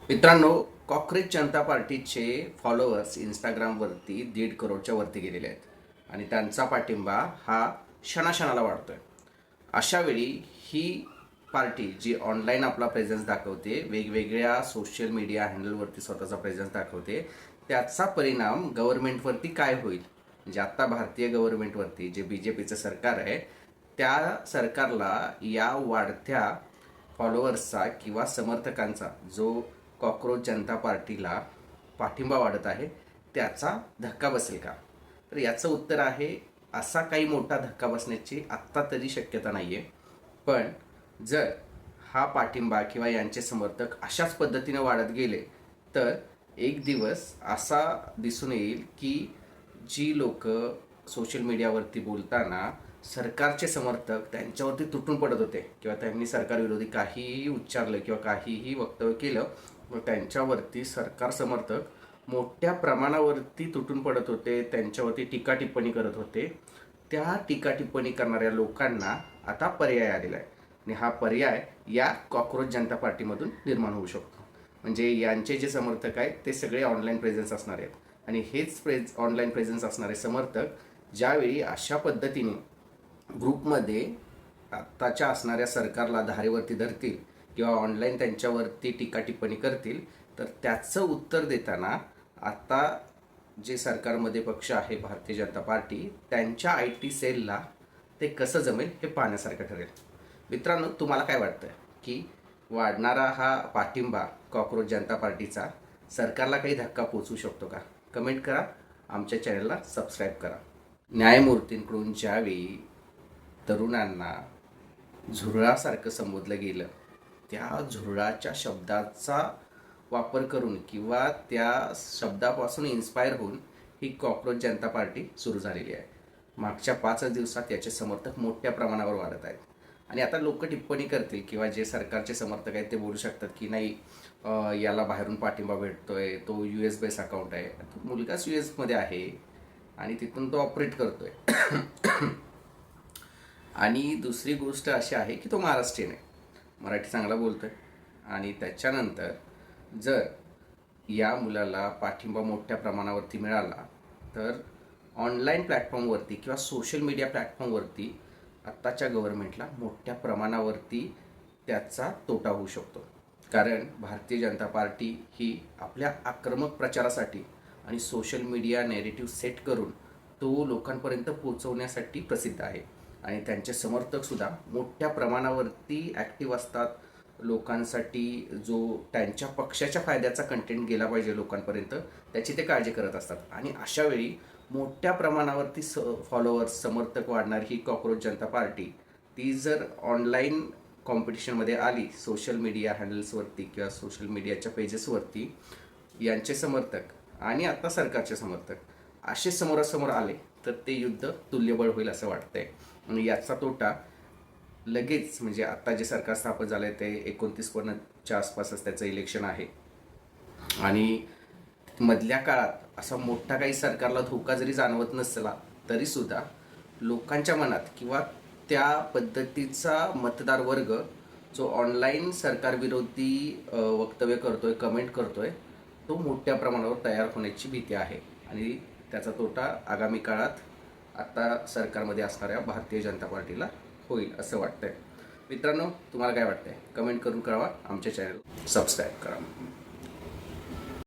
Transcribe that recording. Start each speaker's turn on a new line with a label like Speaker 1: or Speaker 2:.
Speaker 1: मित्रांनो, कॉक्रोच जनता पार्टीचे फॉलोअर्स इंस्टाग्रामवरती 1.5 करोडच्या वरती गेलेले आहेत आणि त्यांचा पाठिंबा हा क्षणाक्षणाला वाढतोय. अशावेळी ही पार्टी जी ऑनलाईन आपला प्रेझेन्स दाखवते, वेगवेगळ्या सोशल मीडिया हँडलवरती स्वतःचा प्रेझेन्स दाखवते, त्याचा परिणाम गव्हर्नमेंटवरती काय होईल? म्हणजे आत्ता भारतीय गव्हर्नमेंटवरती जे BJPचं सरकार आहे, त्या सरकारला या वाढत्या फॉलोअर्सचा किंवा समर्थकांचा जो कॉक्रोच जनता पार्टीला पाठिंबा वाढत आहे त्याचा धक्का बसेल का? तर याचं उत्तर आहे, असा काही मोठा धक्का बसण्याची आत्ता तरी शक्यता नाही आहे. पण जर हा पाठिंबा किंवा यांचे समर्थक अशाच पद्धतीने वाढत गेले तर एक दिवस असा दिसून येईल की जी लोक सोशल मीडियावरती बोलताना सरकारचे समर्थक त्यांच्यावरती तुटून पडत होते किंवा त्यांनी सरकारविरोधी काहीही उच्चारलं किंवा काहीही वक्तव्य केलं, मग त्यांच्यावरती सरकार समर्थक मोठ्या प्रमाणावरती तुटून पडत होते, त्यांच्यावरती टीका टिप्पणी करत होते. त्या टीका टिप्पणी करणाऱ्या लोकांना आता पर्याय आलेला आहे आणि हा पर्याय या कॉक्रोच जनता पार्टीमधून निर्माण होऊ शकतो. म्हणजे यांचे जे समर्थक आहेत ते सगळे ऑनलाईन प्रेझेन्स असणार आहेत आणि हेच ऑनलाईन प्रेझेन्स असणारे समर्थक ज्यावेळी अशा पद्धतीने ग्रुपमध्ये आत्ताच्या असणाऱ्या सरकारला धारेवरती धरतील किंवा ऑनलाईन त्यांच्यावरती टीका टिप्पणी करतील, तर त्याचं उत्तर देताना आता जे सरकारमध्ये पक्ष आहे भारतीय जनता पार्टी, त्यांच्या IT सेलला ते कसं जमेल हे पाहण्यासारखं ठरेल. मित्रांनो, तुम्हाला काय वाटतं की वाढणारा हा पाठिंबा कॉक्रोच जनता पार्टीचा सरकारला काही धक्का पोचवू शकतो का? कमेंट करा, आमच्या चॅनलला सबस्क्राईब करा. न्यायमूर्तींकडून ज्यावेळी तरुणांना झुरळासारखं संबोधलं गेलं, त्या झुरळाच्या शब्दाचा वापर करून किंवा त्या शब्दापासून इन्स्पायर होऊन ही कॉक्रोच जनता पार्टी सुरू झालेली आहे. मागच्या 5 दिवसात याचे समर्थक मोठ्या प्रमाणावर वाढत आहेत आणि आता लोक टिप्पणी करतील किंवा जे सरकारचे समर्थक आहेत ते बोलू शकतात की नाही, याला बाहेरून पाठिंबा भेटतोय, तो US बेस अकाउंट आहे, तो मुलगाच US मध्ये आहे आणि तिथून तो ऑपरेट करतोय. आणि दुसरी गोष्ट अशी आहे की तो महाराष्ट्रीयन आहे, मराठी चांगला बोलतोय आणि त्याच्यानंतर जर या मुलाला पाठिंबा मोठ्या प्रमाणावरती मिळाला तर ऑनलाईन प्लॅटफॉर्मवरती किंवा सोशल मीडिया प्लॅटफॉर्मवरती आत्ताच्या गव्हर्नमेंटला मोठ्या प्रमाणावरती त्याचा तोटा होऊ शकतो. कारण भारतीय जनता पार्टी ही आपल्या आक्रमक प्रचारासाठी आणि सोशल मीडिया नॅरेटिव्ह सेट करून तो लोकांपर्यंत पोहोचवण्यासाठी प्रसिद्ध आहे आणि त्यांचे समर्थकसुद्धा मोठ्या प्रमाणावरती ॲक्टिव्ह असतात. लोकांसाठी जो त्यांच्या पक्षाच्या फायद्याचा कंटेंट गेला पाहिजे लोकांपर्यंत त्याची ते काळजी करत असतात आणि अशावेळी मोठ्या प्रमाणावरती फॉलोअर्स समर्थक वाढणारी ही कॉक्रोच जनता पार्टी ती जर ऑनलाईन कॉम्पिटिशनमध्ये आली, सोशल मीडिया हँडल्सवरती किंवा सोशल मीडियाच्या पेजेसवरती यांचे समर्थक आणि आता सरकारचे समर्थक असे समोरासमोर आले तर ते युद्ध तुल्यबळ होईल असं वाटतंय आणि याचा तोटा लगेच, म्हणजे आता जे सरकार स्थापन झालं आहे ते 29 आसपासच त्याचं इलेक्शन आहे आणि मधल्या काळात असा मोठा काही सरकारला धोका जरी जाणवत नसला तरीसुद्धा लोकांच्या मनात किंवा त्या पद्धतीचा मतदार वर्ग जो ऑनलाईन सरकारविरोधी वक्तव्य करतोय, कमेंट करतोय, तो मोठ्या प्रमाणावर तयार होण्याची भीती आहे आणि त्याचा तोटा आगामी काळात आता सरकारमध्ये असणाऱ्या भारतीय जनता पार्टीला होईल असं वाटतंय. मित्रांनो, तुम्हाला काय वाटतंय? कमेंट करून कळवा, आमच्या चॅनल सबस्क्राईब करा.